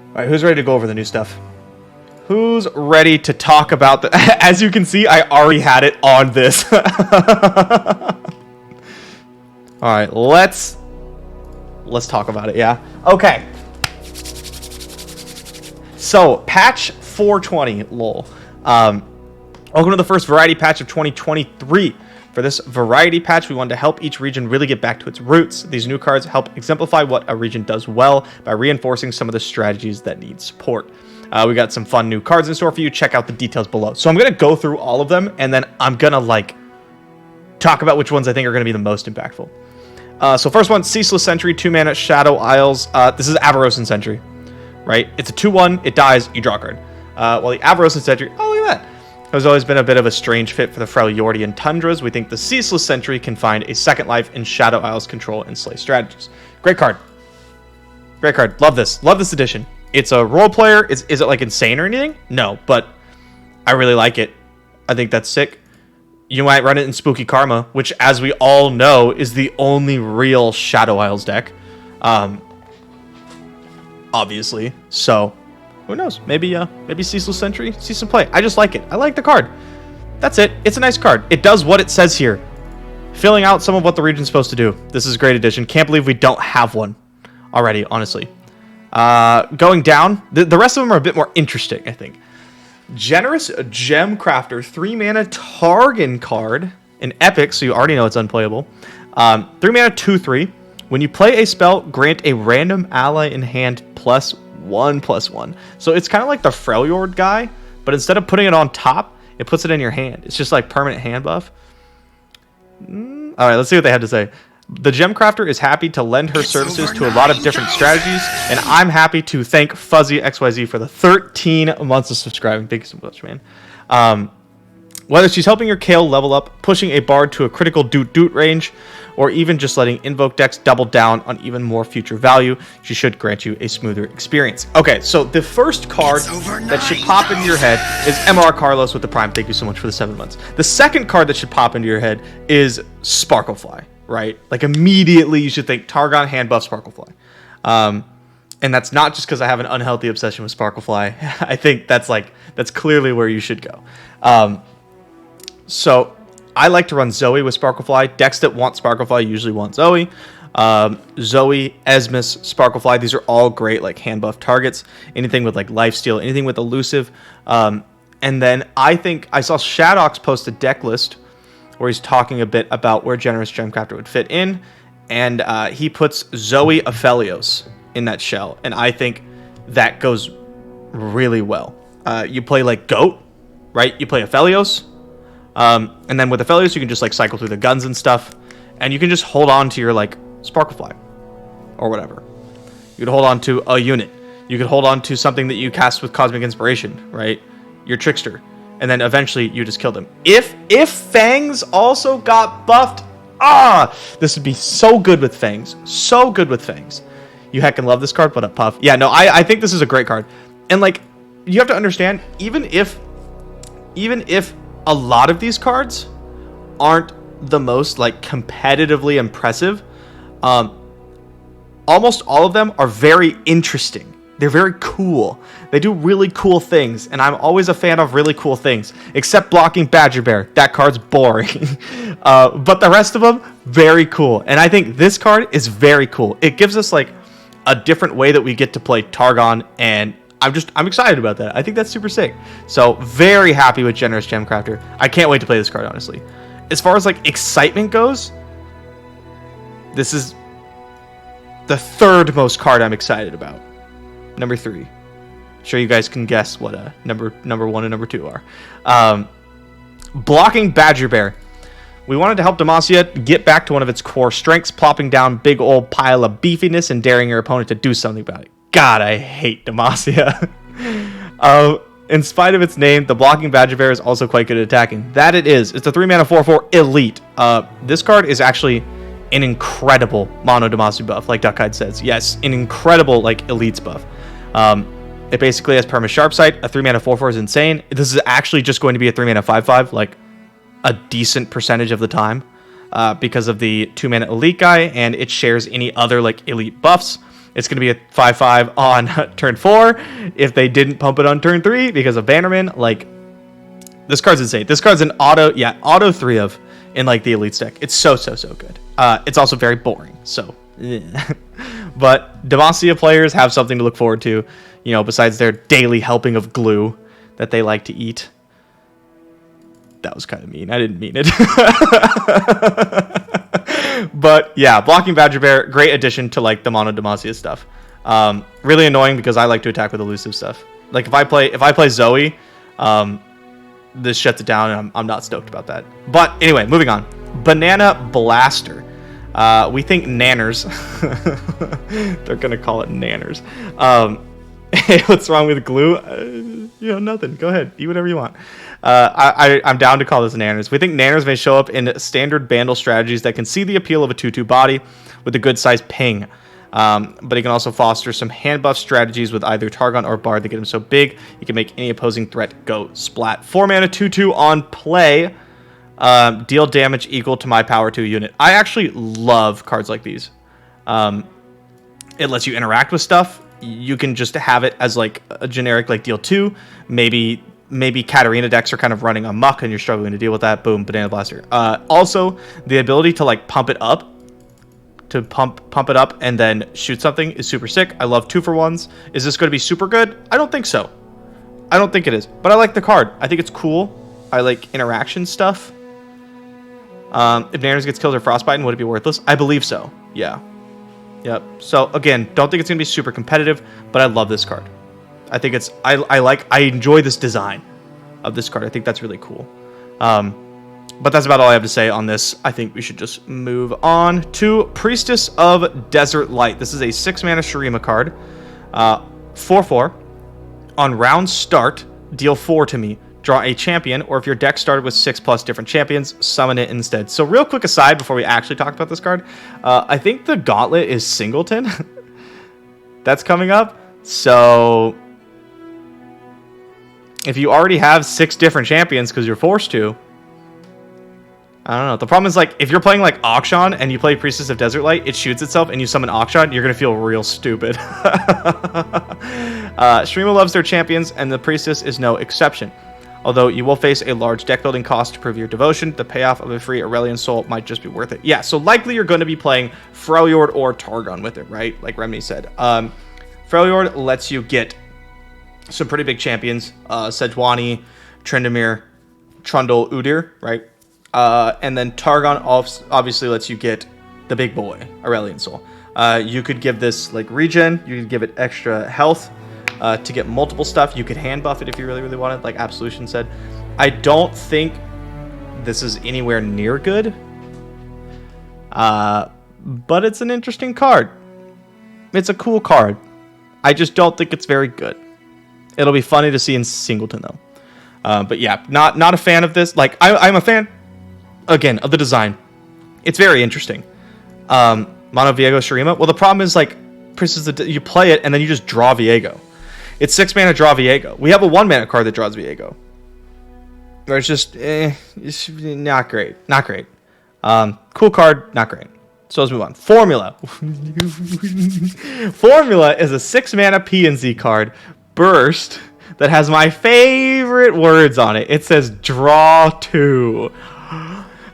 All right, who's ready to go over the new stuff? Who's ready to talk about the... As you can see, I already had it on this. All right, let's talk about it, yeah? Okay. So, patch 420, lol. Welcome to the first variety patch of 2023. For this variety patch, we wanted to help each region really get back to its roots. These new cards help exemplify what a region does well by reinforcing some of the strategies that need support. We got some fun new cards in store for you. Check out the details below. So I'm going to go through all of them, and then I'm going to talk about which ones I think are going to be the most impactful. So first one, Ceaseless Sentry, 2-mana Shadow Isles. This is Avarosan Sentry, right? It's a 2/1, it dies, you draw a card. While the Avarosan Sentry, oh look at that. Has always been a bit of a strange fit for the Freljordian Tundras. We think the Ceaseless Sentry can find a second life in Shadow Isles control and slay strategies. Great card. Great card. Love this. Love this edition. It's a role player. Is it like insane or anything? No, but I really like it. I think that's sick. You might run it in Spooky Karma, which, as we all know, is the only real Shadow Isles deck. Obviously. So, who knows? Maybe Ceaseless Sentry. See some play. I just like it. I like the card. That's it. It's a nice card. It does what it says here. Filling out some of what the region's supposed to do. This is a great addition. Can't believe we don't have one already, honestly. Going down, the rest of them are a bit more interesting, I think. Generous Gemcrafter, 3-mana Targon card, an epic, so you already know it's unplayable. 3-mana 2/3. When you play a spell, grant a random ally in hand +1/+1. So it's kind of like the Freljord guy, but instead of putting it on top, it puts it in your hand. It's just like permanent hand buff. All right, let's see what they have to say. The Gemcrafter is happy to lend her services to a lot of different strategies, and I'm happy to thank Fuzzy XYZ for the 13 months of subscribing. Thank you so much, man. Whether she's helping your Kale level up, pushing a bard to a critical doot range, or even just letting Invoke decks double down on even more future value, she should grant you a smoother experience. Okay, so the first card that should pop into your head is MR Carlos with the Prime. Thank you so much for the 7 months. The second card that should pop into your head is Sparklefly, right? Like immediately you should think Targon, hand buff, Sparklefly. And that's not just because I have an unhealthy obsession with Sparklefly. I think that's clearly where you should go. So I like to run Zoe with Sparklefly. Decks that want Sparklefly usually want Zoe. Zoe, Esmus, Sparklefly, these are all great like hand buff targets. Anything with like lifesteal, anything with elusive. And then I think I saw Shadox post a deck list where he's talking a bit about where Generous Gemcrafter would fit in. And he puts Zoe Aphelios in that shell. And I think that goes really well. You play like Goat, right? You play Aphelios. And then with Aphelios, you can just like cycle through the guns and stuff, and you can just hold on to your like Sparklefly or whatever. You could hold on to a unit. You could hold on to something that you cast with Cosmic Inspiration, right? Your Trickster, and then eventually you just kill them. If Fangs also got buffed, this would be so good with Fangs. So good with Fangs. You heckin' love this card. What up, Puff? Yeah, no, I think this is a great card, and like you have to understand, even if a lot of these cards aren't the most like competitively impressive, almost all of them are very interesting. They're very cool. They do really cool things, and I'm always a fan of really cool things, except blocking Badgerbear. That card's boring. But the rest of them, very cool. And I think this card is very cool. It gives us like a different way that we get to play Targon, and I'm excited about that. I think that's super sick. So very happy with Generous Gemcrafter. I can't wait to play this card, honestly. As far as like excitement goes, this is the third most card I'm excited about. Number 3. I'm sure you guys can guess what number 1 and number 2 are. Blocking Badgerbear. We wanted to help Demacia get back to one of its core strengths, plopping down big old pile of beefiness and daring your opponent to do something about it. God, I hate Demacia. In spite of its name, the blocking Badgerbear is also quite good at attacking. That it is. It's a 3-mana 4/4 elite. This card is actually an incredible mono Demacia buff, like Duckhide says. Yes, an incredible like elites buff. It basically has perma Sharpsight. A 3-mana 4/4 is insane. This is actually just going to be a 3-mana 5/5, like a decent percentage of the time, because of the 2-mana elite guy, and it shares any other like elite buffs. It's going to be a 5/5 on turn 4 if they didn't pump it on turn 3 because of Bannerman. Like, this card's insane. This card's an auto 3 of in like the Elite deck. It's so good. It's also very boring. So, but Demacia players have something to look forward to, you know, besides their daily helping of glue that they like to eat. That was kind of mean. I didn't mean it. But yeah, blocking Badgerbear, great addition to like the mono Demacia stuff. Really annoying because I like to attack with elusive stuff. Like if I play Zoe, this shuts it down, and I'm not stoked about that. But anyway, moving on. Banana Blaster. We think nanners. They're gonna call it nanners. Hey, what's wrong with glue? You know, nothing. Go ahead, eat whatever you want. I'm down to call this nanners. We think nanners may show up in standard bandle strategies that can see the appeal of a 2/2 body with a good size ping. But he can also foster some hand buff strategies with either Targon or Bard that get him so big you can make any opposing threat go splat. 4 mana 2/2 on play. Deal damage equal to my power 2 unit. I actually love cards like these. It lets you interact with stuff. You can just have it as like a generic like deal 2. Maybe Katarina decks are kind of running amok and you're struggling to deal with that. Boom, Banana Blaster. Also, the ability to like pump it up. To pump it up and then shoot something is super sick. I love 2-for-1s. Is this going to be super good? I don't think so. I don't think it is. But I like the card. I think it's cool. I like interaction stuff. If Nanners gets killed or frostbitten, would it be worthless? I believe so. Yeah. Yep. So again, don't think it's gonna be super competitive, but I love this card. I think it's I enjoy this design of this card. I think that's really cool. But that's about all I have to say on this. I think we should just move on to Priestess of Desert Light. This is a 6-mana Shurima card. 4/4. On round start, deal 4 to me. Draw a champion, or if your deck started with 6+ different champions, summon it instead. So real quick aside before we actually talk about this card, I think the Gauntlet is Singleton. That's coming up. So if you already have 6 different champions because you're forced to, I don't know. The problem is, like, if you're playing like Akshan and you play Priestess of Desert Light, it shoots itself and you summon Akshan, you're gonna feel real stupid. Shurima loves their champions, and the Priestess is no exception. Although you will face a large deck building cost to prove your devotion, the payoff of a free Aurelion Soul might just be worth it. Yeah, so likely you're going to be playing Freljord or Targon with it, right? Like Remedy said. Freljord lets you get some pretty big champions. Sejuani, Tryndamere, Trundle, Udyr, right? And then Targon obviously lets you get the big boy, Aurelion Soul. You could give this like regen, you could give it extra health. To get multiple stuff. You could hand buff it if you really wanted, like Absolution said. I don't think this is anywhere near good. But it's an interesting card. It's a cool card. I just don't think it's very good. It'll be funny to see in Singleton, though. But yeah, not a fan of this. Like, I'm a fan, again, of the design. It's very interesting. Mono Viego Shurima. Well, the problem is, like, you play it, and then you just draw Viego. It's 6 mana, draw Viego. We have a 1 mana card that draws Viego. Or it's just, it's not great. Not great. Cool card, not great. So let's move on. Formula. Formula is a 6 mana P&Z card, Burst, that has my favorite words on it. It says, draw 2.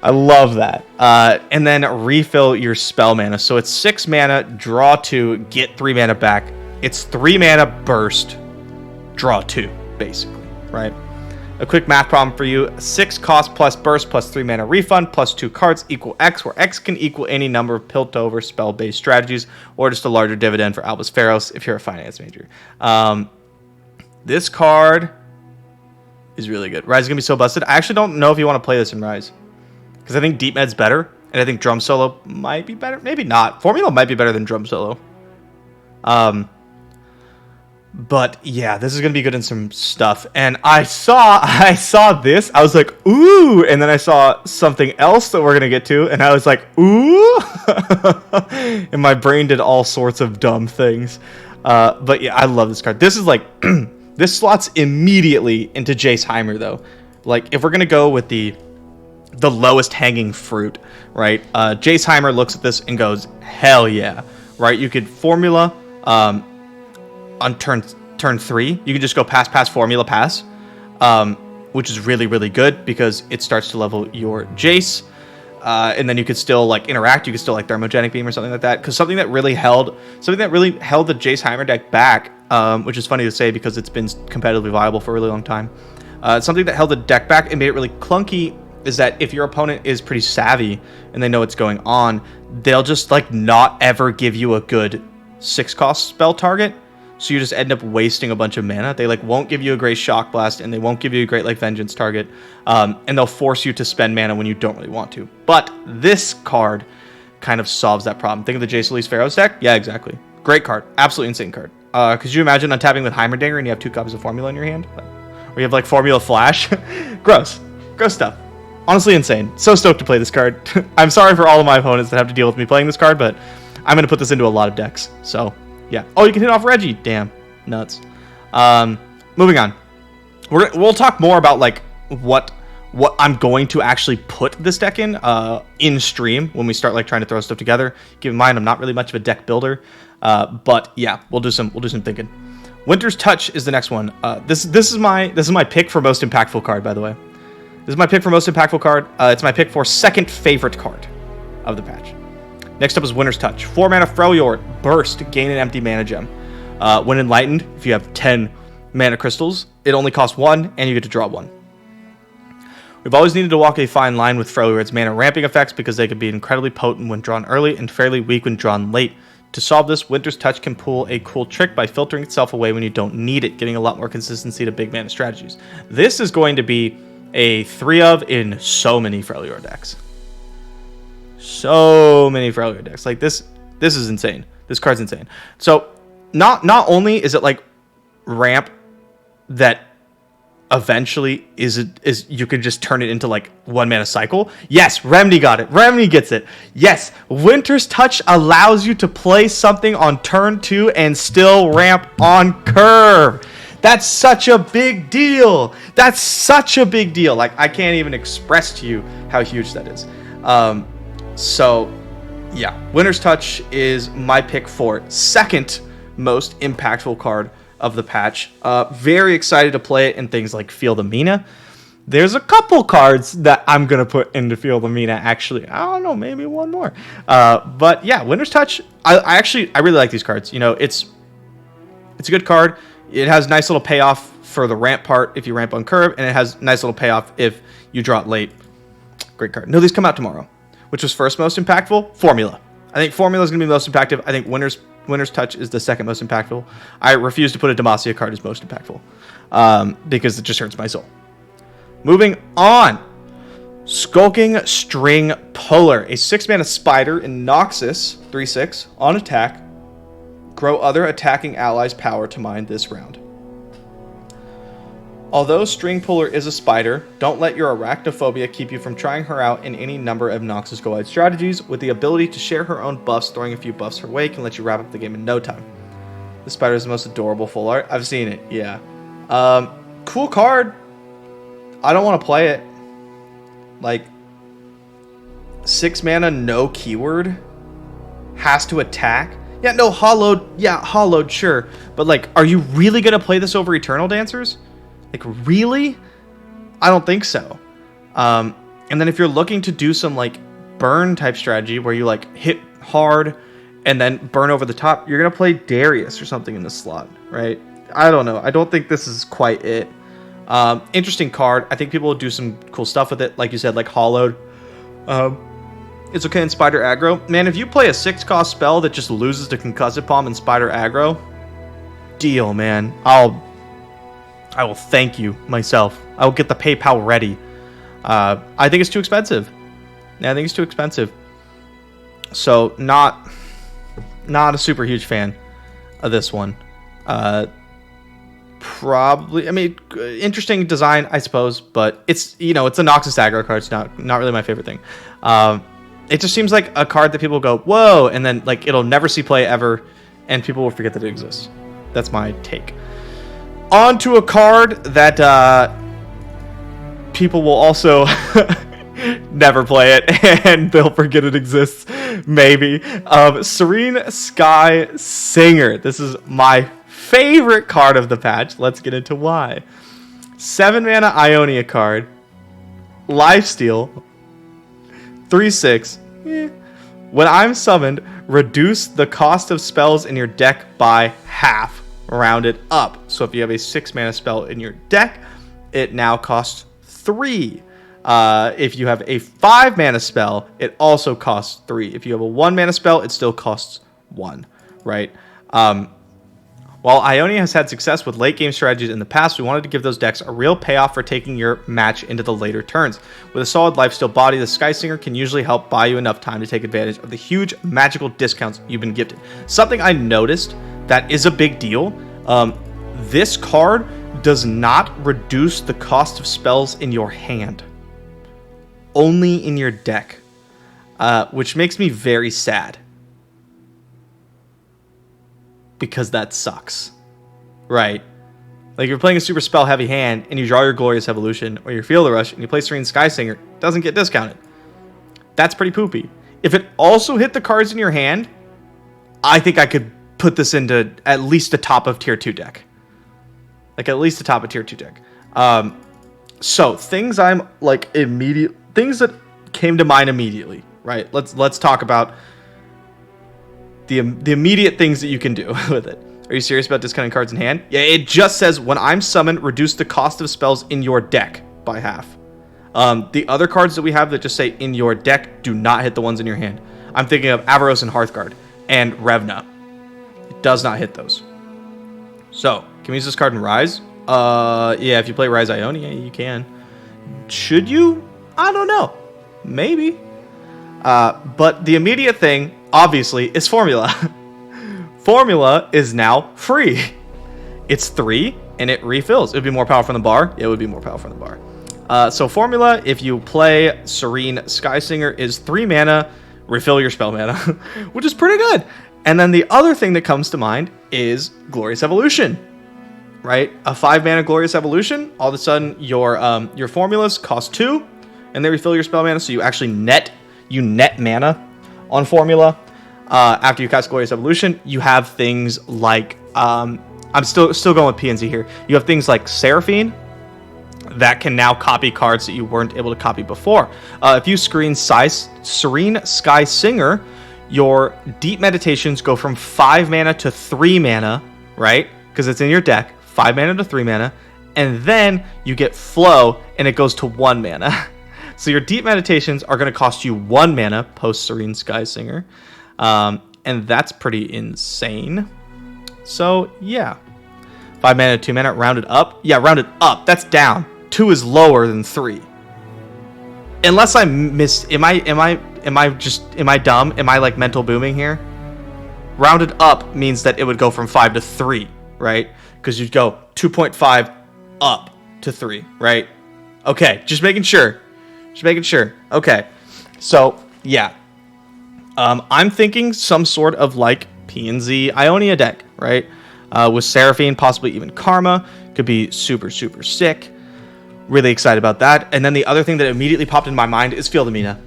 I love that. And then refill your spell mana. So it's 6 mana, draw 2, get 3 mana back. It's 3 mana burst, draw 2, basically, right? A quick math problem for you. 6 cost plus burst plus 3 mana refund plus 2 cards equal X, where X can equal any number of Piltover spell-based strategies, or just a larger dividend for Albus Pharos if you're a finance major. This card is really good. Rise is going to be so busted. I actually don't know if you want to play this in Rise, because I think Deep Med's better, and I think Drum Solo might be better. Maybe not. Formula might be better than Drum Solo. But yeah, this is gonna be good in some stuff. And I saw this. I was like, ooh, and then I saw something else that we're gonna get to, and I was like, ooh, and my brain did all sorts of dumb things. But yeah, I love this card. This is like, this slots immediately into Jace Heimer though. Like, if we're gonna go with the lowest hanging fruit, right? Jace Heimer looks at this and goes, hell yeah, right? You could formula on turn 3. You can just go pass, formula pass, which is really, really good because it starts to level your Jace. And then you could still like interact. You could still like Thermogenic Beam or something like that. Because something that really held the Jace Heimer deck back, which is funny to say because it's been competitively viable for a really long time. Something that held the deck back and made it really clunky is that if your opponent is pretty savvy and they know what's going on, they'll just like not ever give you a good 6-cost spell target. So you just end up wasting a bunch of mana. They like won't give you a great Shock Blast, and they won't give you a great like Vengeance target, and they'll force you to spend mana when you don't really want to. But this card kind of solves that problem. Think of the Ceaseless Pharaoh's deck. Yeah, exactly. Great card. Absolutely insane card. Could you imagine untapping with Heimerdinger and you have 2 copies of Formula in your hand? Or you have like Formula Flash? Gross stuff. Honestly insane. So stoked to play this card. I'm sorry for all of my opponents that have to deal with me playing this card, but I'm going to put this into a lot of decks. So yeah. Oh, you can hit off Reggie. Damn. Nuts. Moving on. We'll talk more about like what I'm going to actually put this deck in stream when we start like trying to throw stuff together. Keep in mind I'm not really much of a deck builder. But yeah, we'll do some thinking. Winter's Touch is the next one. This is my pick for most impactful card, by the way. This is my pick for most impactful card. It's my pick for second favorite card of the patch. Next up is Winter's Touch. 4 mana Freljord, burst, gain an empty mana gem. When enlightened, if you have 10 mana crystals, it only costs 1, and you get to draw 1. We've always needed to walk a fine line with Freljord's mana ramping effects because they can be incredibly potent when drawn early and fairly weak when drawn late. To solve this, Winter's Touch can pull a cool trick by filtering itself away when you don't need it, giving a lot more consistency to big mana strategies. This is going to be a 3-of in so many Freljord decks. So many Freljord decks. Like this is insane. This card's insane. So not only is it like ramp that eventually is you could just turn it into like 1 mana cycle. Yes, Remedy got it. Remedy gets it. Yes, Winter's Touch allows you to play something on turn 2 and still ramp on curve. That's such a big deal. That's such a big deal. Like I can't even express to you how huge that is. So yeah, Winter's Touch is my pick for second most impactful card of the patch. Very excited to play it in things like Feel the Mina. There's a couple cards that I'm going to put into Feel the Mina, actually. I don't know, maybe one more. But yeah, Winter's Touch, I really like these cards. You know, it's a good card. It has nice little payoff for the ramp part if you ramp on curve, and it has nice little payoff if you draw it late. Great card. No, these come out tomorrow. Which was first most impactful? Formula. I think Formula is going to be the most impactful. I think Winter's Touch is the second most impactful. I refuse to put a Demacia card as most impactful because it just hurts my soul. Moving on. Skulking String-Puller. A 6-mana spider in Noxus, 3/6, on attack. Grow other attacking allies' power to mine this round. Although String-Puller is a spider, don't let your arachnophobia keep you from trying her out in any number of Noxus Go-Wide strategies. With the ability to share her own buffs, throwing a few buffs her way can let you wrap up the game in no time. The spider is the most adorable full art. I've seen it, yeah. Cool card. I don't want to play it. Like, 6 mana, no keyword. Has to attack. Yeah, no, hollowed. Yeah, hollowed, sure. But, like, are you really going to play this over Eternal Dancers? Like, really? I don't think so. And then if you're looking to do some, like, burn type strategy where you, like, hit hard and then burn over the top, you're going to play Darius or something in this slot, right? I don't know. I don't think this is quite it. Interesting card. I think people will do some cool stuff with it. Like you said, like hollowed. It's okay in Spider aggro. Man, if you play a 6-cost spell that just loses to Concussive Palm and Spider aggro, deal, man. I will thank you myself. I will get the PayPal ready. I think it's too expensive. Yeah, I think it's too expensive. So not a super huge fan of this one. Probably, I mean, interesting design, I suppose, but it's, you know, it's a Noxus aggro card. It's not really my favorite thing. It just seems like a card that people go, whoa, and then like it'll never see play ever, and people will forget that it exists. That's my take. On to a card that people will also Never play it, and they'll forget it exists. Maybe. Serene Sky-Singer. This is my favorite card of the patch. Let's get into why. 7 mana Ionia card. Lifesteal. 3/6. When I'm summoned, reduce the cost of spells in your deck by half. Round it up. So if you have a 6 mana spell in your deck, it now costs 3. If you have a 5 mana spell, it also costs 3. If you have a 1 mana spell, it still costs 1, right? While Ionia has had success with late game strategies in the past, we wanted to give those decks a real payoff for taking your match into the later turns. With a solid lifesteal body, the Sky-Singer can usually help buy you enough time to take advantage of the huge magical discounts you've been gifted. Something I noticed that is a big deal, this card does not reduce the cost of spells in your hand. Only in your deck, which makes me very sad. Because that sucks, right? Like, you're playing a super spell heavy hand and you draw your Glorious Evolution or your Field of Rush and you play Serene Sky-Singer, it doesn't get discounted. That's pretty poopy. If it also hit the cards in your hand, I think I could put this into at least the top of tier 2 deck. Like, at least the top of tier 2 deck. So things I'm like things that came to mind immediately, right? Let's talk about the immediate things that you can do with it. Are you serious about discounting cards in hand? Yeah, it just says when I'm summoned, reduce the cost of spells in your deck by half. The other cards that we have that just say in your deck do not hit the ones in your hand. I'm thinking of Avaros and Hearthguard and Revna. It does not hit those. So, can we use this card in Rise? Yeah, if you play Rise Ionia, you can. Should you? I don't know. Maybe. But the immediate thing, obviously, is Formula. Formula is now free. It's 3, and it refills. It would be more powerful than the bar. It would be more powerful than the bar. So Formula, if you play Serene Sky-Singer, is 3 mana, refill your spell mana, which is pretty good. And then the other thing that comes to mind is Glorious Evolution, right? A 5 mana Glorious Evolution, all of a sudden your formulas cost 2, and they refill your spell mana, so you actually net mana on Formula. After you cast Glorious Evolution, you have things like I'm still going with PNZ here. You have things like Seraphine that can now copy cards that you weren't able to copy before. If you screen Serene Sky-Singer, your Deep Meditations go from 5 mana to 3 mana, right? Because it's in your deck. 5 mana to 3 mana, and then you get Flow, and it goes to 1 mana. So your Deep Meditations are going to cost you 1 mana post Serene Sky-Singer. And that's pretty insane. So, yeah. 5 mana, 2 mana, rounded up. Yeah, rounded up. That's down. 2 is lower than 3. Unless I missed... Am I dumb? Am I, like, mental booming here? Rounded up means that it would go from 5 to 3, right? Because you'd go 2.5 up to 3, right? Okay, just making sure. Okay. So, yeah. I'm thinking some sort of like PNZ Ionia deck, right? With Seraphine, possibly even Karma. Could be super, super sick. Really excited about that. And then the other thing that immediately popped in my mind is Field of Mina.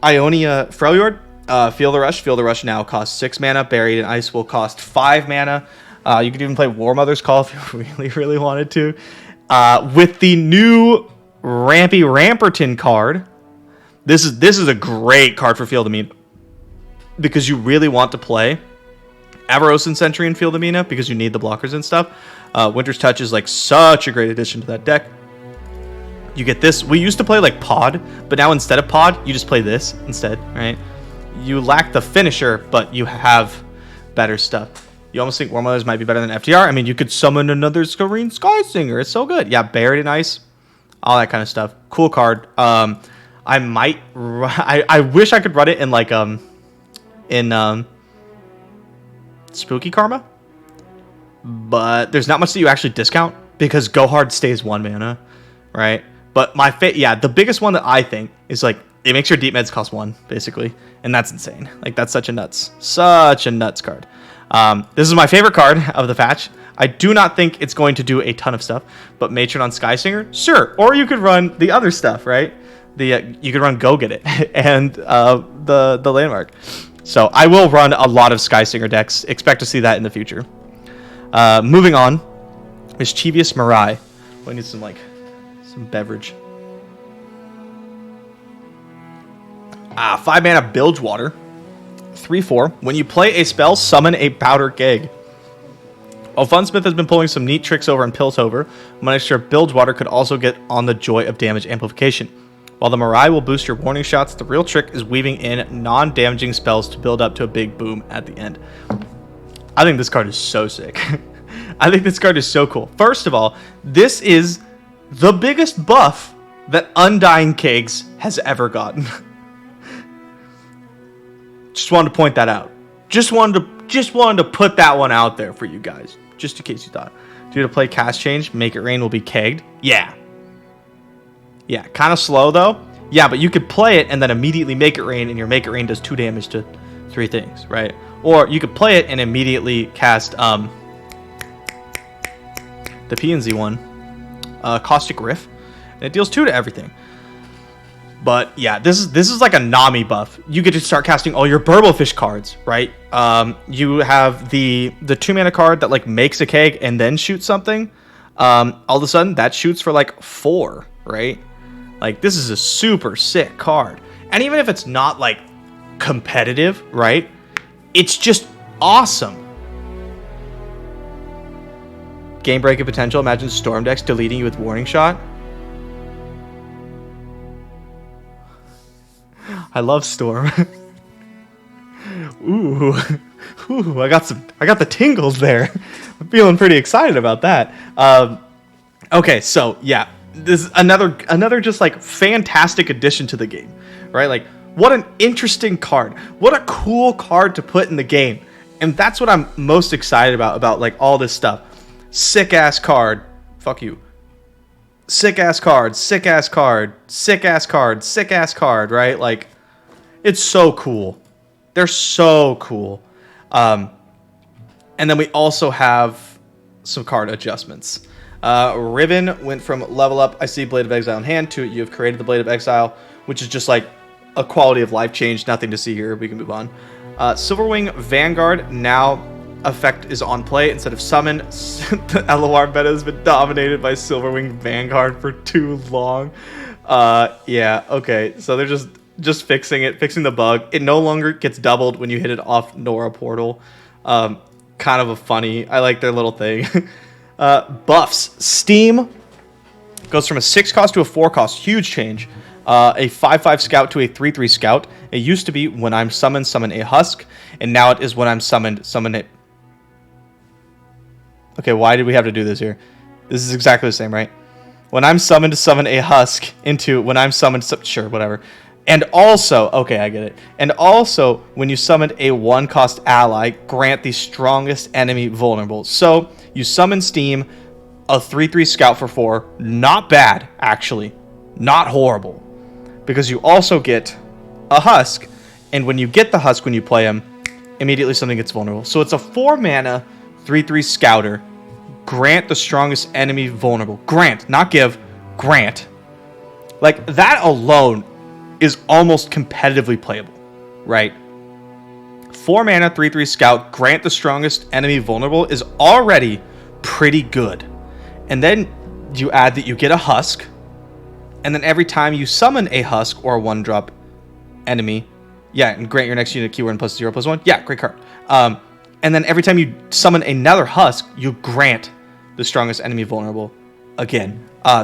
Ionia Freljord, Field of Rush. Field of Rush now costs 6 mana. Buried in Ice will cost 5 mana. You could even play War Mother's Call if you really, really wanted to. With the new Rampy Ramperton card, this is a great card for Field of Mina. Because you really want to play Avaros and Sentry in Field of Mina because you need the blockers and stuff. Winter's Touch is like such a great addition to that deck. You get this. We used to play like Pod, but now instead of Pod, you just play this instead, right? You lack the finisher, but you have better stuff. You almost think War Mothers might be better than FTR. I mean, you could summon another Serene Sky-Singer. It's so good. Yeah, Buried in Ice. All that kind of stuff. Cool card. I wish I could run it in like in Spooky Karma, but there's not much that you actually discount because Go Hard stays 1 mana, right? But the biggest one that I think is like it makes your Deep Meds cost 1 basically, and that's insane. Like that's such a nuts card. This is my favorite card of the patch. I do not think it's going to do a ton of stuff, but Matron on Sky-Singer, sure. Or you could run the other stuff, right? you could run Go Get It and the landmark. So I will run a lot of Sky-Singer decks. Expect to see that in the future. Moving on, Mischievous Marai. We need some beverage. 5 mana Bilgewater. 3/4. When you play a spell, summon a Powder Keg. While Funsmith has been pulling some neat tricks over on Piltover, Miniature Bilgewater could also get on the joy of damage amplification. While the Marai will boost your warning shots, the real trick is weaving in non-damaging spells to build up to a big boom at the end. I think this card is so sick. I think this card is so cool. First of all, this is the biggest buff that Undying Kegs has ever gotten. Just wanted to point that out. Just wanted to put that one out there for you guys, just in case you thought. Due to play cast change, Make It Rain will be kegged. Yeah, kind of slow though. Yeah, but you could play it and then immediately Make It Rain, and your Make It Rain does 2 damage to 3 things, right? Or you could play it and immediately cast the PNZ one, Caustic Riff, and it deals 2 to everything. But yeah, this is like a Nami buff. You get to start casting all your Burblefish cards, right? You have the 2 mana card that like makes a keg and then shoots something. All of a sudden that shoots for like 4, right? Like this is a super sick card. And even if it's not like competitive, right? It's just awesome. Game breaking potential. Imagine Storm decks deleting you with Warning Shot. I love Storm. Ooh, I got the tingles there. I'm feeling pretty excited about that. Okay, so yeah, this is another just like fantastic addition to the game, right? Like, what an interesting card. What a cool card to put in the game. And that's what I'm most excited about like all this stuff. Sick ass card. Fuck you. Sick ass card, sick ass card, sick ass card, sick ass card, right? Like, it's so cool. They're so cool. And then we also have some card adjustments. Riven went from level up, I see Blade of Exile in hand, to you have created the Blade of Exile, which is just like a quality of life change. Nothing to see here. We can move on. Silverwing Vanguard, now effect is on play instead of summoned. The LOR meta has been dominated by Silverwing Vanguard for too long. Yeah, okay. So they're just fixing the bug. It no longer gets doubled when you hit it off Nora Portal. Kind of a funny, I like their little thing. Buffs. Steam goes from a 6 cost to a 4 cost. Huge change. A 5/5 scout to a 3/3 scout. It used to be when I'm summoned, summon a husk. And now it is when I'm summoned, summon it. Okay, why did we have to do this here? This is exactly the same, right? When I'm summoned to summon a husk into when I'm summoned, sure, whatever. And also, okay, I get it. And also, when you summoned a 1-cost ally, grant the strongest enemy vulnerable. So, you summon Steam, a 3/3 scout for 4. Not bad, actually. Not horrible. Because you also get a husk, and when you get the husk when you play him, immediately something gets vulnerable. So it's a 4 mana, 3/3 scouter. Grant the strongest enemy vulnerable. Grant, not give. Grant. Like, that alone is almost competitively playable, right? 4 mana, 3/3 scout, grant the strongest enemy vulnerable is already pretty good. And then you add that you get a husk, and then every time you summon a husk or a 1-drop enemy, yeah, and grant your next unit keyword plus 0/+1. Yeah, great card. And then every time you summon another husk, you grant the strongest enemy vulnerable again.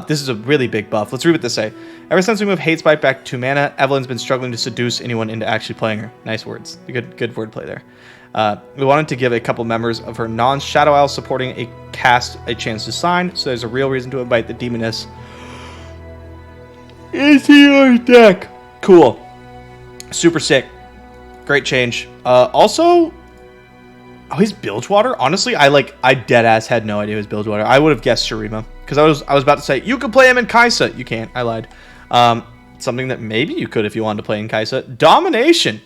This is a really big buff. Let's read what this say. Ever since we moved Hate Spike back to 2 mana, Evelyn's been struggling to seduce anyone into actually playing her. Nice words. Good wordplay there. We wanted to give a couple members of her non-Shadow Isle supporting a cast a chance to sign, so there's a real reason to invite the Demoness into your deck. Cool. Super sick. Great change. Also, oh, he's Bilgewater? Honestly, I deadass had no idea he was Bilgewater. I would have guessed Shurima. Because I was about to say, you could play him in Kaisa. You can't. I lied. Something that maybe you could if you wanted to play in Kaisa. Domination.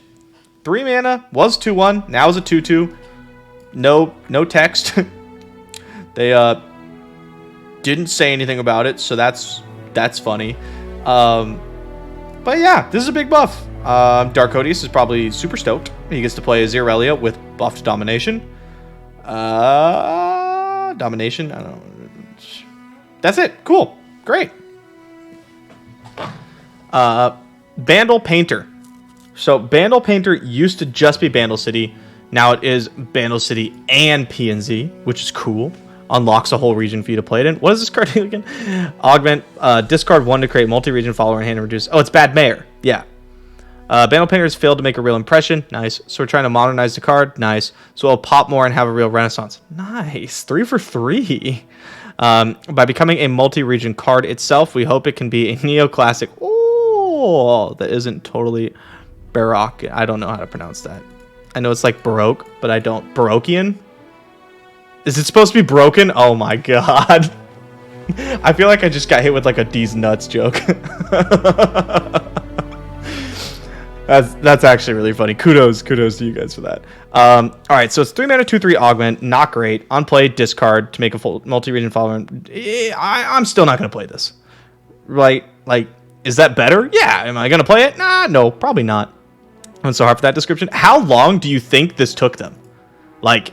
3 mana. Was 2/1. Now is a 2/2. No text. They didn't say anything about it, so that's funny. But yeah, this is a big buff. Darkodius is probably super stoked. He gets to play as Irelia with buffed Domination. Domination? I don't know. That's it. Cool. Great. Bandle Painter. So Bandle Painter used to just be Bandle City. Now it is Bandle City and PNZ, which is cool. Unlocks a whole region for you to play it in. What is this card do again? Augment. Discard 1 to create multi-region follower and hand and reduce. Oh, it's Bad Mayor. Yeah. Bandle Painter has failed to make a real impression. Nice. So we're trying to modernize the card. Nice. So it'll pop more and have a real renaissance. Nice. 3 for 3. By becoming a multi-region card itself, we hope it can be a neoclassic. Oh, that isn't totally Baroque. I don't know how to pronounce that. I know it's like Baroque, but I don't. Baroquean? Is it supposed to be broken? Oh my god. I feel like I just got hit with like a D's nuts joke. That's actually really funny. Kudos to you guys for that. All right, so it's 3 mana, 2/3 augment. Not great. On play, discard to make a full multi-region follower. I'm still not gonna play this. Right? Like, is that better? Yeah. Am I gonna play it? Nah, no, probably not. I'm so hard for that description. How long do you think this took them? Like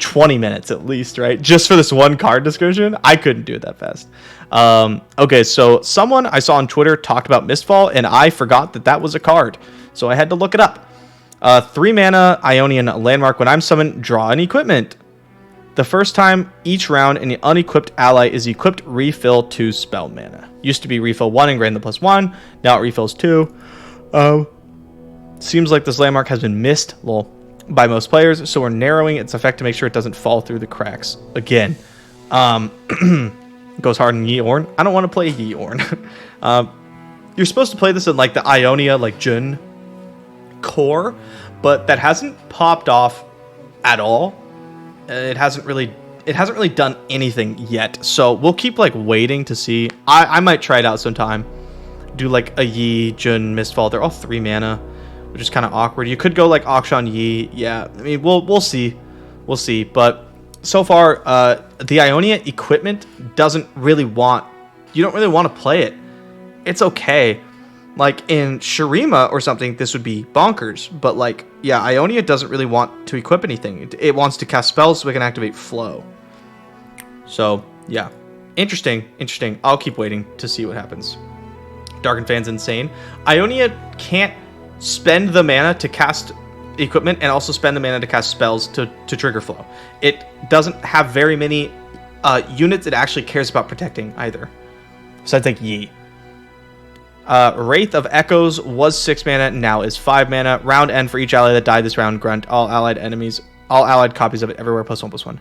20 minutes at least, right? Just for this one card description? I couldn't do it that fast. Okay, so someone I saw on Twitter talked about Mistfall, and I forgot that was a card. So I had to look it up. 3 mana Ionian landmark. When I'm summoned, draw an equipment. The first time each round an unequipped ally is equipped, refill 2 spell mana. Used to be refill 1 and grant the +1. Now it refills 2. Seems like this landmark has been missed, by most players, so we're narrowing its effect to make sure it doesn't fall through the cracks. Again, goes hard in Yi Ornn. I don't want to play Yi Ornn. You're supposed to play this in like the Ionia, like Jun core, but that hasn't popped off at all. It hasn't really done anything yet. So we'll keep like waiting to see. I might try it out sometime. Do like a Yi, Jun, Mistfall. They're all 3 mana, which is kind of awkward. You could go like Akshan Yi. Yeah, I mean, we'll see. We'll see. But so far, the Ionia equipment you don't really want to play it. It's okay. Like in Shurima or something, this would be bonkers. But like, yeah, Ionia doesn't really want to equip anything. It wants to cast spells so it can activate flow. So yeah, interesting. I'll keep waiting to see what happens. Darken Fan's insane. Ionia can't spend the mana to cast equipment and also spend the mana to cast spells to trigger flow. It doesn't have very many units it actually cares about protecting either. So I think Yi. Wraith of Echoes was 6 mana, now is 5 mana. Round end for each ally that died this round, grant all allied copies of it everywhere +1/+1.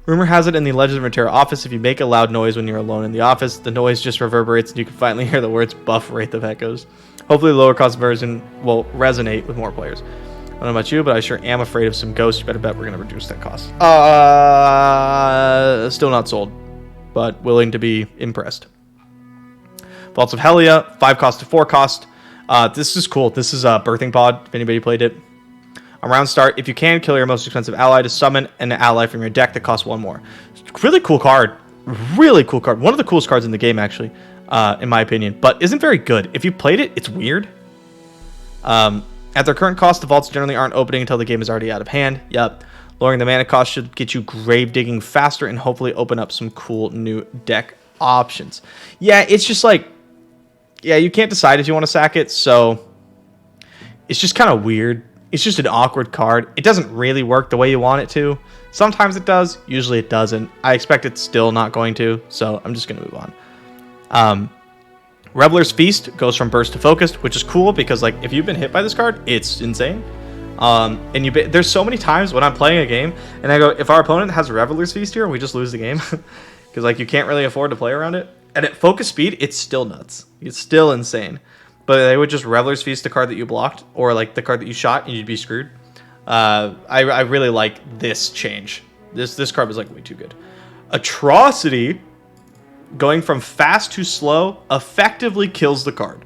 Rumor has it in the Legends of Runeterra office, if you make a loud noise when you're alone in the office, the noise just reverberates and you can finally hear the words buff Wraith of Echoes. Hopefully the lower cost version will resonate with more players. I don't know about you, but I sure am afraid of some ghosts. You better bet we're going to reduce that cost. Still not sold, but willing to be impressed. Vaults of Helia, 5 cost to 4 cost. This is cool. This is a Birthing Pod, if anybody played it. On round start, if you can, kill your most expensive ally to summon an ally from your deck that costs 1 more. Really cool card. Really cool card. One of the coolest cards in the game, actually, in my opinion. But isn't very good. If you played it, it's weird. At their current cost, the vaults generally aren't opening until the game is already out of hand. Yep. Lowering the mana cost should get you grave digging faster and hopefully open up some cool new deck options. Yeah, it's just like... Yeah, you can't decide if you want to sack it, so... It's just kind of weird. It's just an awkward card. It doesn't really work the way you want it to. Sometimes it does. Usually it doesn't. I expect it's still not going to. So I'm just going to move on. Reveler's Feast goes from burst to focused, which is cool because like if you've been hit by this card, it's insane. And there's so many times when I'm playing a game and I go, if our opponent has a Reveler's Feast here, we just lose the game. Because like you can't really afford to play around it. And at focus speed, it's still nuts. It's still insane. But they would just Reveler's Feast the card that you blocked, or like the card that you shot, and you'd be screwed. I really like this change. This card was like way too good. Atrocity, going from fast to slow, effectively kills the card.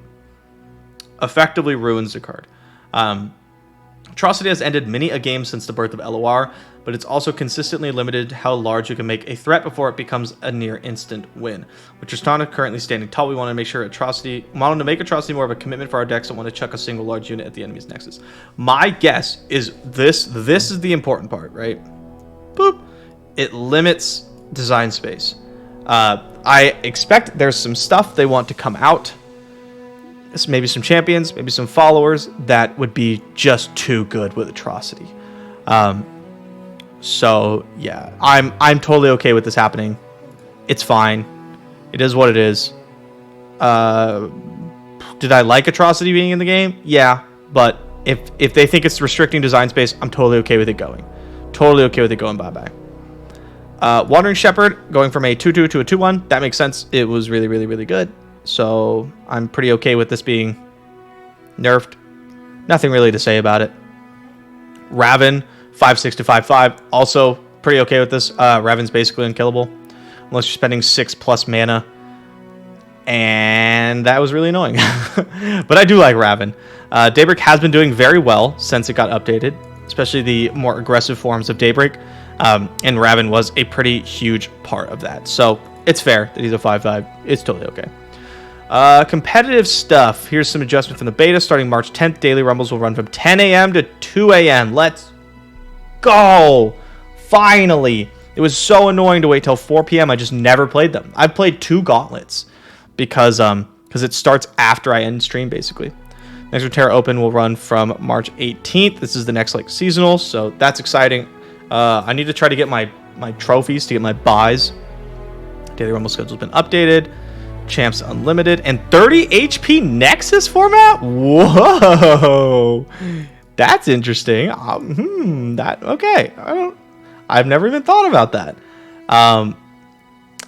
Effectively ruins the card. Atrocity has ended many a game since the birth of LOR. but it's also consistently limited how large you can make a threat before it becomes a near instant win. With Tristana currently standing tall, we want to make sure Atrocity, wanted to make Atrocity more of a commitment for our decks and want to chuck a single large unit at the enemy's nexus. My guess is this is the important part, right? Boop. It limits design space. I expect there's some stuff they want to come out. Maybe some champions, maybe some followers that would be just too good with Atrocity. So yeah, I'm totally okay with this happening. It's fine. It is what it is. Did I like Atrocity being in the game? Yeah, but if they think it's restricting design space, I'm totally okay with it going. Totally okay with it going bye-bye. Wandering Shepherd going from a 2/2 to a 2/1. That makes sense. It was really, really, really good. So I'm pretty okay with this being nerfed. Nothing really to say about it. Raven, 5/6 to 5/5. Also pretty okay with this. Raven's basically unkillable unless you're spending 6+ mana. And that was really annoying. But I do like Raven. Daybreak has been doing very well since it got updated, especially the more aggressive forms of Daybreak. And Raven was a pretty huge part of that. So it's fair that he's a 5/5. It's totally okay. Competitive stuff. Here's some adjustment from the beta. Starting March 10th, daily rumbles will run from 10 a.m. to 2 a.m. Let's go! Finally! It was so annoying to wait till 4 p.m. I just never played them. I've played 2 gauntlets because it starts after I end stream, basically. Next Runeterra Open will run from March 18th. This is the next seasonal, so that's exciting. I need to try to get my trophies to get my buys. Daily rumble schedule's been updated. Champs Unlimited and 30 HP Nexus format. Whoa, that's interesting. Okay. I've never even thought about that.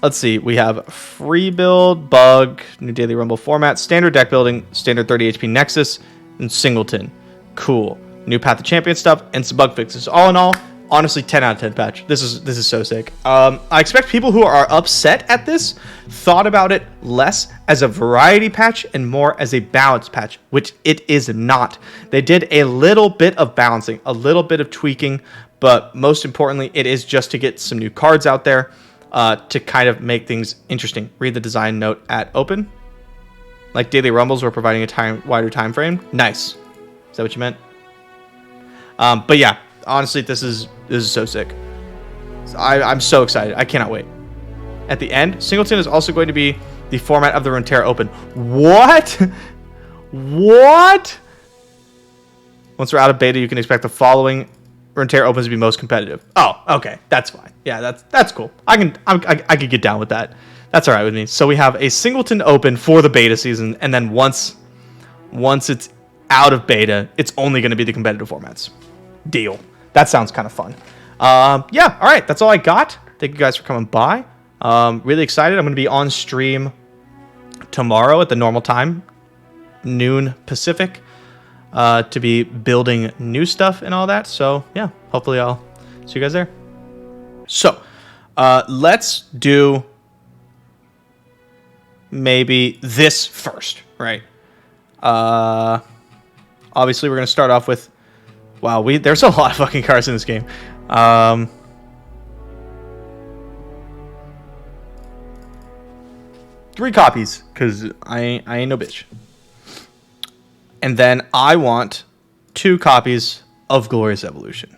Let's see. We have free build, bug, new daily rumble format, standard deck building, standard 30 HP Nexus, and singleton. Cool. New Path to Champion stuff and some bug fixes. All in all, honestly, 10 out of 10 patch. This is so sick. I expect people who are upset at this thought about it less as a variety patch and more as a balance patch, which it is not. They did a little bit of balancing, a little bit of tweaking, but most importantly, it is just to get some new cards out there to kind of make things interesting. Read the design note at open. Like daily rumbles, we're providing a wider time frame. Nice. Is that what you meant? But yeah. Honestly, this is so sick. I'm so excited. I cannot wait. At the end, Singleton is also going to be the format of the Runeterra Open. What? What? Once we're out of beta, you can expect the following Runeterra Opens to be most competitive. Oh, okay. That's fine. Yeah, that's cool. I could get down with that. That's all right with me. So we have a Singleton Open for the beta season, and then once it's out of beta, it's only going to be the competitive formats. Deal. That sounds kind of fun. Yeah, all right. That's all I got. Thank you guys for coming by. Really excited. I'm going to be on stream tomorrow at the normal time, noon Pacific, to be building new stuff and all that. So, yeah, hopefully I'll see you guys there. So, let's do maybe this first, right? Obviously, we're going to start off with... Wow, there's a lot of fucking cards in this game. 3 copies, because I ain't no bitch. And then I want 2 copies of Glorious Evolution.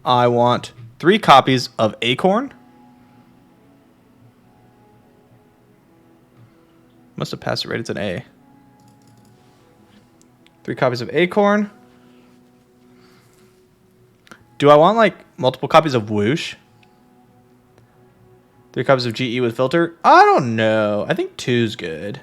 I want 3 copies of Acorn. Must have passed it rated an A. 3 copies of Acorn. Do I want multiple copies of Whoosh? 3 copies of GE with filter? I don't know. I think 2's good.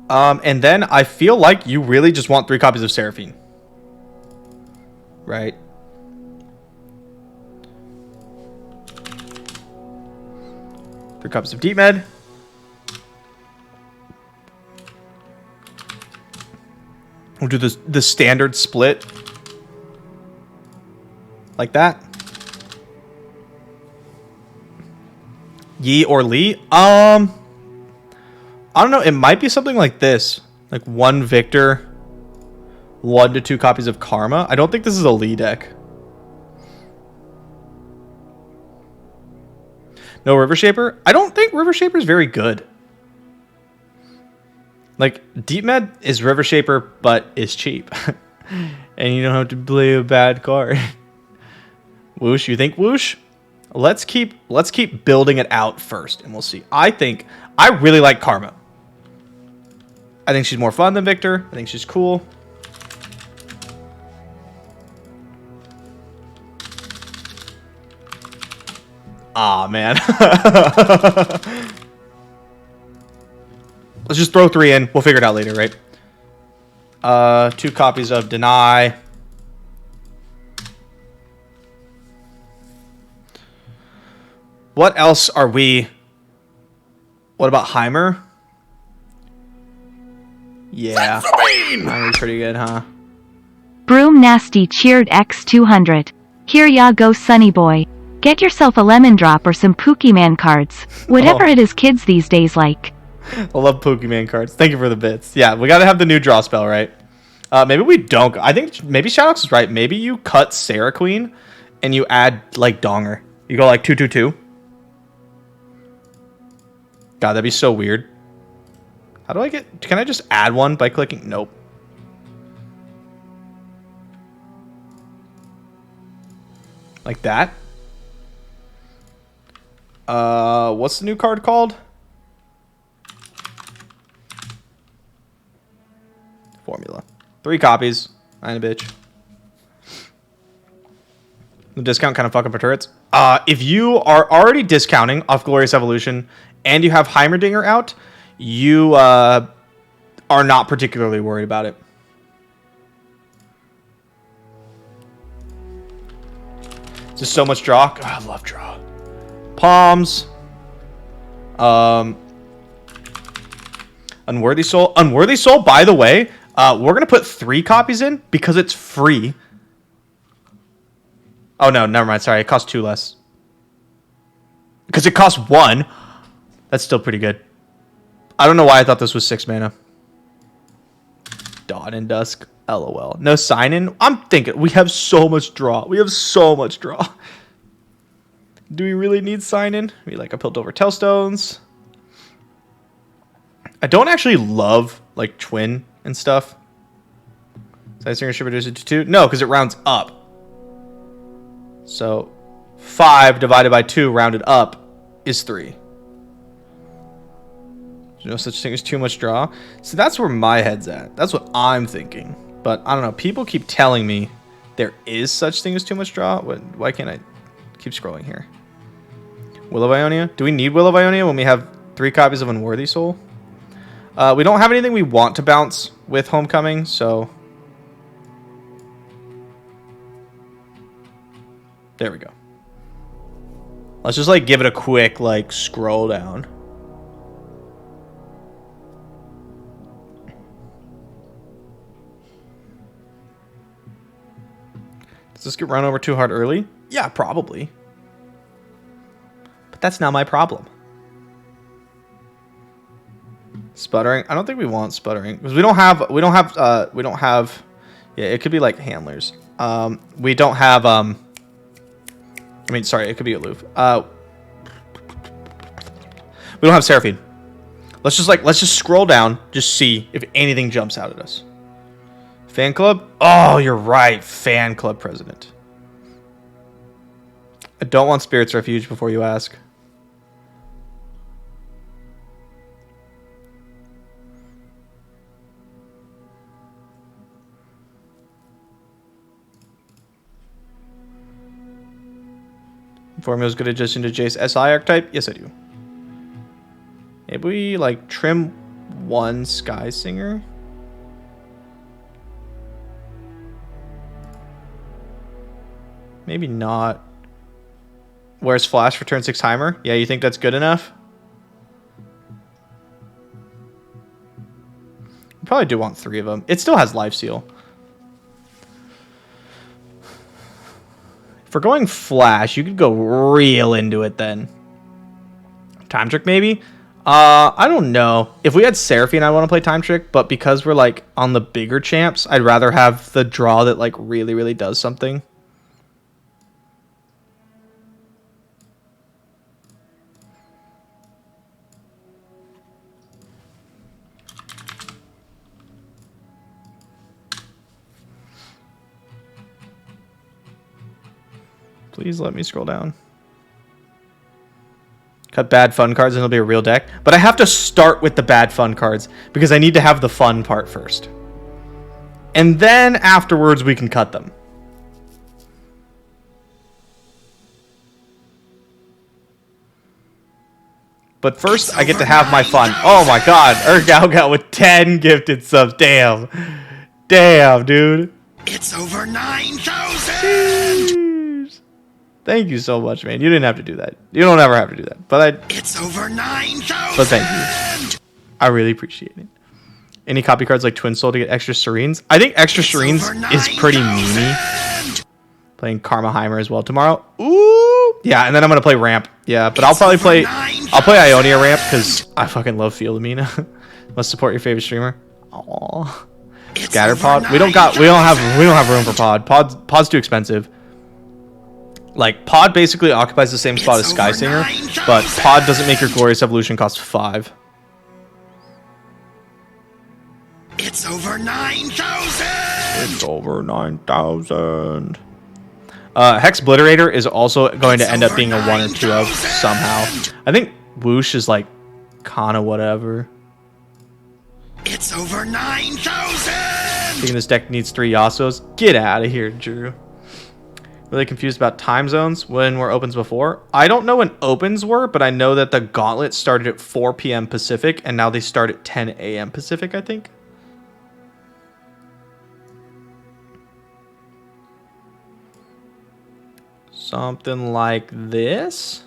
And then I feel like you really just want 3 copies of Seraphine. Right? Three copies of Deep Med. We'll do the standard split. Like that. Yi or Lee? I don't know. It might be something like this. Like 1 Victor, 1 to 2 copies of Karma. I don't think this is a Lee deck. No River Shaper? I don't think River Shaper is very good. Like, Deep Med is River Shaper, but is cheap. And you don't have to play a bad card. Whoosh, you think Whoosh? Let's keep building it out first, and we'll see. I really like Karma. I think she's more fun than Victor. I think she's cool. Aw, man. Let's just throw 3 in. We'll figure it out later, right? 2 copies of Deny. What else are we... What about Heimer? Yeah. Heimer's pretty good, huh? Broom Nasty cheered X200. Here ya go, Sunny Boy. Get yourself a lemon drop or some Pokemon cards. Whatever it is kids these days like. I love Pokemon cards. Thank you for the bits. Yeah, we gotta have the new draw spell, right? Maybe we don't. I think maybe Shadox is right. Maybe you cut Sarah Queen and you add, like, Donger. You go, like, 2/2/2. God, that'd be so weird. How do I get... Can I just add one by clicking? Nope. Like that? What's the new card called? Formula. 3 copies. I ain't a bitch. The discount kind of fucking for turrets. If you are already discounting off Glorious Evolution and you have Heimerdinger out, you are not particularly worried about it. Just so much draw. God, I love draw. Palms. Unworthy Soul. Unworthy Soul, by the way, we're going to put 3 copies in because it's free. Oh, no, never mind. Sorry, it costs 2 less. Because it costs 1. That's still pretty good. I don't know why I thought this was 6 mana. Dawn and Dusk. LOL. No sign-in? I'm thinking we have so much draw. We have so much draw. Do we really need sign-in? We like a Piltover Tailstones. I don't actually love, like, Twin and stuff. Sky-Singer should reduce it to 2. No, because it rounds up. So 5 divided by 2 rounded up is 3. There's no such thing as too much draw. So that's where my head's at. That's what I'm thinking. But I don't know. People keep telling me there is such thing as too much draw. Why can't I keep scrolling here? Will of Ionia? Do we need Will of Ionia when we have 3 copies of Unworthy Soul? We don't have anything we want to bounce with Homecoming, so... There we go. Let's just, like, give it a quick, like, scroll down. Does this get run over too hard early? Yeah, probably. But that's not my problem. Sputtering? I don't think we want sputtering because we don't have. Yeah, it could be like handlers. We don't have. I mean, sorry, it could be aloof. We don't have Seraphine. Let's just scroll down, just see if anything jumps out at us. Fan club? Oh, you're right. Fan club president. I don't want Spirit's Refuge before you ask. Formula's good addition to Jace SI archetype? Yes, I do. Maybe we, like, trim 1 Sky-Singer? Maybe not. Where's Flash for turn 6 Heimer? Yeah, you think that's good enough? We probably do want 3 of them. It still has Life Seal. If we're going Flash, you could go real into it then. Time Trick maybe? I don't know. If we had Seraphine, I want to play Time Trick, but because we're like on the bigger champs, I'd rather have the draw that like really, really does something. Please let me scroll down. Cut bad fun cards and it'll be a real deck. But I have to start with the bad fun cards because I need to have the fun part first. And then afterwards we can cut them. But first I get to have my fun. Oh my god, Urgalgal with 10 gifted subs. Damn. Damn, dude. It's over 9,000! Thank you so much, man. You didn't have to do that. You don't ever have to do that. But It's over 9,000! But thank you. I really appreciate it. Any copy cards like Twin Soul to get extra Serenes? I think extra Serenes is pretty memey. Playing Karma Heimer as well tomorrow. Ooh! Yeah, and then I'm going to play Ramp. Yeah, but I'll probably play... I'll play Ionia Ramp because I fucking love Field of Mina. Must support your favorite streamer. Aww. Scatter Pod. We don't have room for Pod. Pod's too expensive. Like, Pod basically occupies the same spot as Sky-Singer, but Pod doesn't make your Glorious Evolution cost 5. It's over 9,000! It's over 9,000. Hex Obliterator is also going to end up being a 1 or 2 of somehow. I think Whoosh is like, kinda whatever. It's over 9,000! Thinking this deck needs 3 Yasuos? Get out of here, Drew. Really confused about time zones when were opens before. I don't know when opens were, but I know that the gauntlet started at 4 p.m. Pacific, and now they start at 10 a.m. Pacific, I think. Something like this.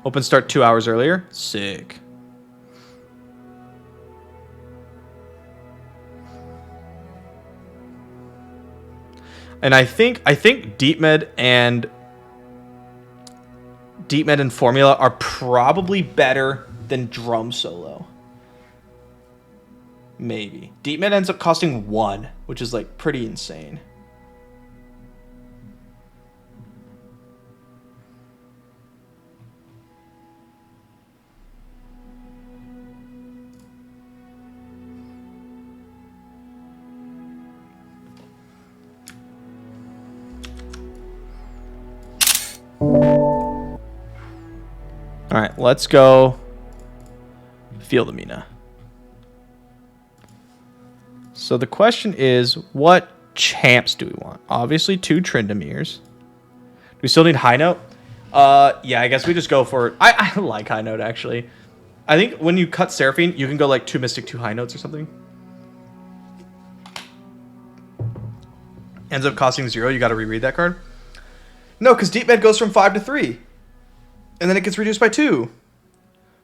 Open start 2 hours earlier. Sick. And I think Deep Med and Formula are probably better than Drum Solo. Maybe. Deep Med ends up costing 1, which is like pretty insane. All right, let's go Field of Mina. So the question is, what champs do we want? Obviously, 2 Tryndamirs. Do we still need High Note? Yeah, I guess we just go for... I like High Note, actually. I think when you cut Seraphine, you can go like 2 Mystic, 2 High Notes or something. Ends up costing 0. You got to reread that card. No, because Deep Med goes from 5 to 3. And then it gets reduced by 2.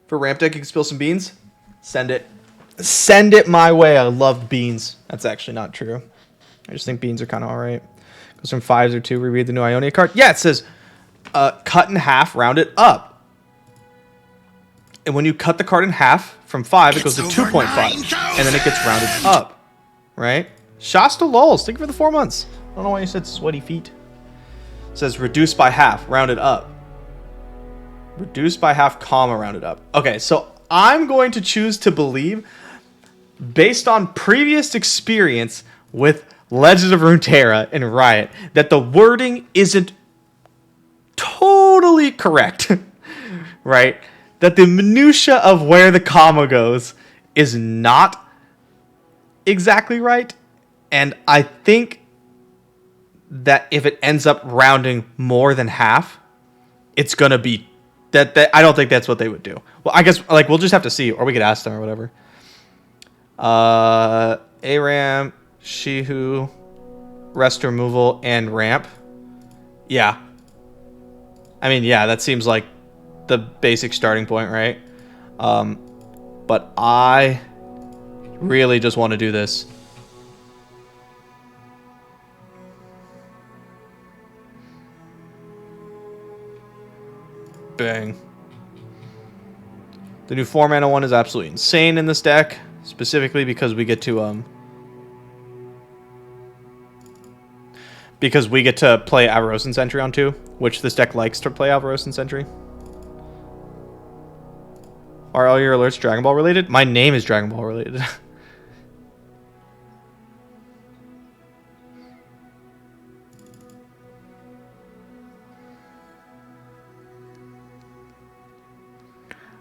For Ramp Deck, you can spill some beans. Send it. Send it my way. I love beans. That's actually not true. I just think beans are kind of alright. Goes from 5 to 2. Reread the new Ionia card. Yeah, it says cut in half, round it up. And when you cut the card in half from 5, it goes to 2.5. And then it gets rounded up. Right? Shasta Lols. Thank you for the 4 months. I don't know why you said sweaty feet. It says reduce by half, rounded up. Reduce by half, comma, rounded up. Okay, so I'm going to choose to believe, based on previous experience with Legends of Runeterra and Riot, that the wording isn't totally correct, right? That the minutia of where the comma goes is not exactly right, and I think that if it ends up rounding more than half, it's gonna be that I don't think that's what they would do. Well, I guess like we'll just have to see, or we could ask them or whatever. Aram, Shihu, rest removal, and ramp. Yeah. I mean, yeah, that seems like the basic starting point, right? But I really just want to do this. Bang. The new 4-mana one is absolutely insane in this deck, specifically because we get to play Avarosan Sentry on 2, which this deck likes to play Avarosan Sentry. Are all your alerts Dragon Ball related? My name is Dragon Ball related.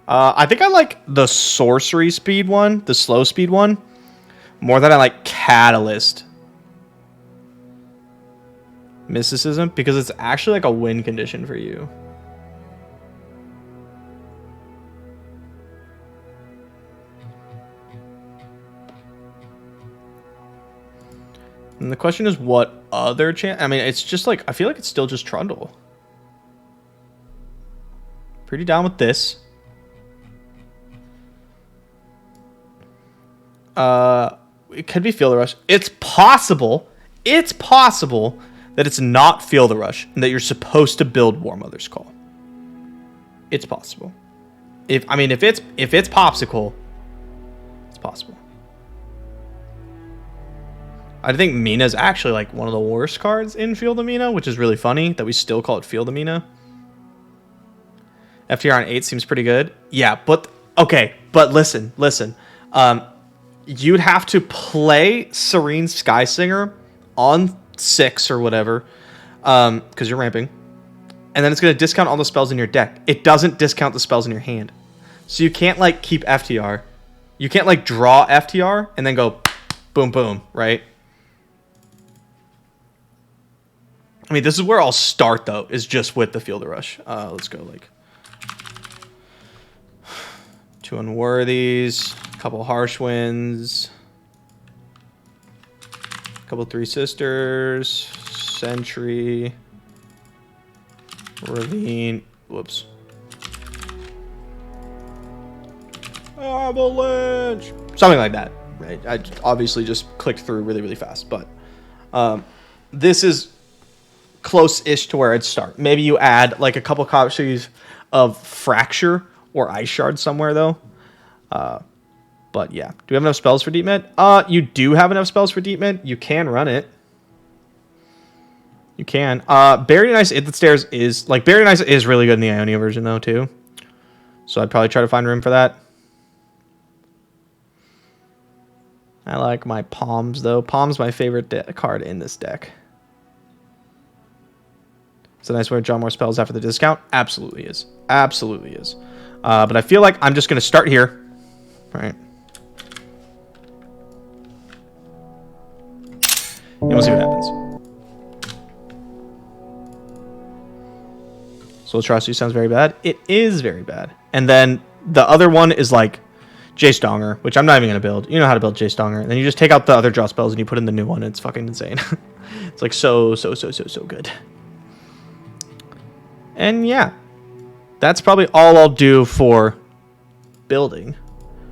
I think I like the sorcery speed one, the slow speed one, more than I like Catalyst Mysticism, because it's actually like a win condition for you. And the question is, what other chance? I mean, it's just like, I feel like it's still just Trundle. Pretty down with this. It could be Feel the Rush. It's possible. It's possible that it's not Feel the Rush and that you're supposed to build War Mother's Call. It's possible. If it's Popsicle, it's possible. I think Mina's actually like one of the worst cards in Field of Mina, which is really funny that we still call it Field of Mina. FTR on 8 seems pretty good. Yeah, but okay, but listen. You'd have to play Serene Sky-Singer on 6 or whatever, because you're ramping, and then it's going to discount all the spells in your deck. It doesn't discount the spells in your hand, so you can't like keep FTR. You can't like draw FTR and then go boom boom, right? I mean, this is where I'll start though, is just with the Field of Rush. Let's go like 2 Unworthies, a couple Harsh Winds, a couple Three Sisters, Sentry, Ravine, whoops. Avalanche! Something like that, right? I obviously just clicked through really, really fast, but this is close-ish to where I'd start. Maybe you add like a couple copies of Fracture or Ice Shard somewhere though. But yeah, do we have enough spells for Deep Mid? You do have enough spells for Deep Mid. You can run it. You can. Buried in Ice Hit the Stairs is like Buried in Ice is really good in the Ionia version though too. So I'd probably try to find room for that. I like my Palms though. Palms my favorite card in this deck. Is it nice way to draw more spells after the discount? Absolutely is. Absolutely is. But I feel like I'm just going to start here. All right. And we'll see what happens. Soul Atrocity sounds very bad. It is very bad. And then the other one is like Jace Donger, which I'm not even going to build. You know how to build Jace Donger. And then you just take out the other draw spells and you put in the new one. And it's fucking insane. It's like so good. And yeah, that's probably all I'll do for building.